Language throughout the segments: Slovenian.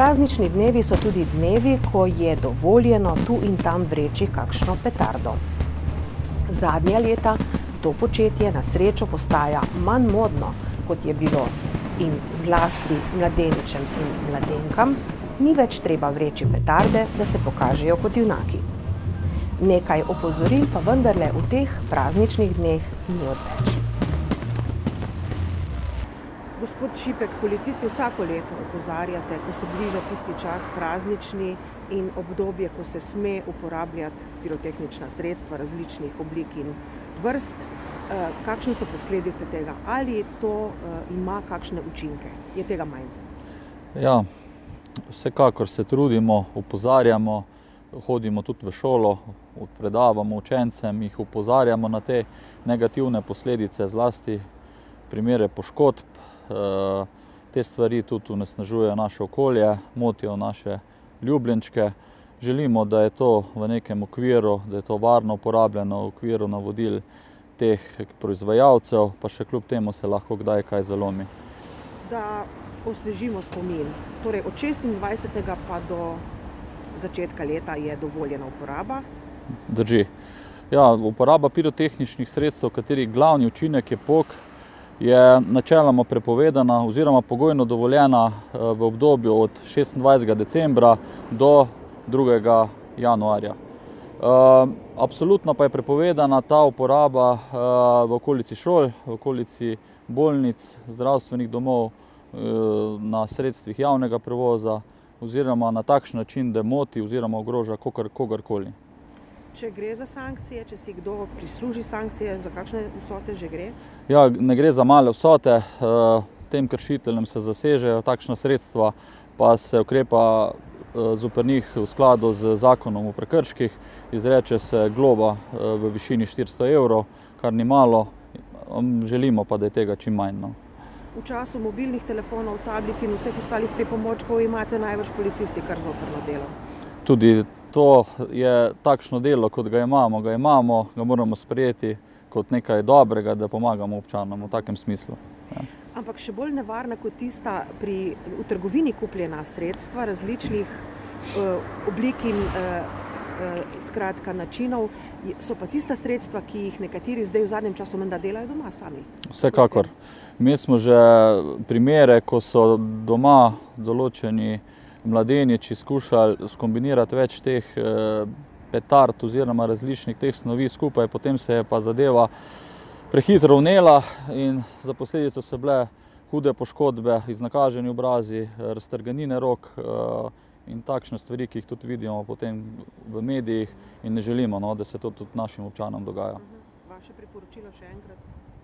Praznični dnevi so tudi dnevi, ko je dovoljeno tu in tam vreči kakšno petardo. Zadnja leta to početje na srečo postaja manj modno, kot je bilo, in zlasti mladeničem in mladenkam ni več treba vreči petarde, da se pokažejo kot junaki. Nekaj opozoril pa vendarle v teh prazničnih dneh ni odveč. Gospod Šipek, policisti vsako leto opozarjate, ko se bliža tisti čas praznični in obdobje, ko se sme uporabljati pirotehnična sredstva različnih oblik in vrst. Kakšne so posledice tega? Ali to ima kakšne učinke? Je tega manj? Ja, vsekakor se trudimo, opozarjamo, hodimo tudi v šolo, predavamo učencem, jih opozarjamo na te negativne posledice, zlasti primere poškodb. Te stvari tudi onesnažujejo naše okolje, motijo naše ljubljenčke. Želimo, da je to v nekem okviru, da je to varno uporabljeno v okviru navodil teh proizvajalcev, pa še kljub temu se lahko kdaj kaj zalomi. Da osvežimo spomin. Torej od 26. pa do začetka leta je dovoljena uporaba? Drži. Ja, uporaba pirotehničnih sredstev, katerih glavni učinek je pok, je načeloma prepovedana oziroma pogojno dovoljena v obdobju od 26. decembra do 2. januarja. Absolutno pa je prepovedana ta uporaba v okolici šol, v okolici bolnic, zdravstvenih domov, na sredstvih javnega prevoza oziroma na takšen način, da moti oziroma ogroža kogarkoli. Če gre za sankcije, če si kdo prisluži sankcije, za kakšne vsote že gre? Ja, ne gre za male vsote. Tem kršiteljem se zasežejo takšna sredstva, pa se ukrepa zoper njih v skladu z zakonom o prekrških. Izreče se globa v višini 400 evrov, kar ni malo, želimo pa, da je tega čim manj. V času mobilnih telefonov, tablic in vseh ostalih pripomočkov imate največ policisti kar zoprno delo. Tudi to je takšno delo, kot ga imamo, ga moramo sprejeti kot nekaj dobrega, da pomagamo občanom v takem smislu. Ja. Ampak še bolj nevarna kot tista v trgovini kupljena sredstva različnih oblik in skratka načinov, so pa tista sredstva, ki jih nekateri zdaj v zadnjem času menda delajo doma sami. Vsekakor. Mi smo že primere, ko so doma določeni mladeniči skušali skombinirati več teh petard oziroma različnih teh snovi skupaj, potem se je pa zadeva prehitro vnela in za posledico so bile hude poškodbe, iznakaženi obrazi, raztrganine rok in takšne stvari, ki jih tudi vidimo potem v medijih in ne želimo, da se to tudi našim občanom dogaja. Vaše priporočilo še enkrat?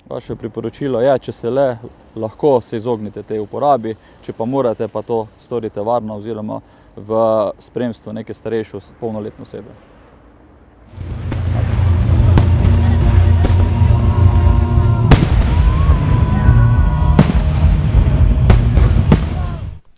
Vaše priporočilo je, če se le lahko se izognite tej uporabi, če pa morate, pa to storite varno oziroma v spremstvu neke starejše polnoletne osebe.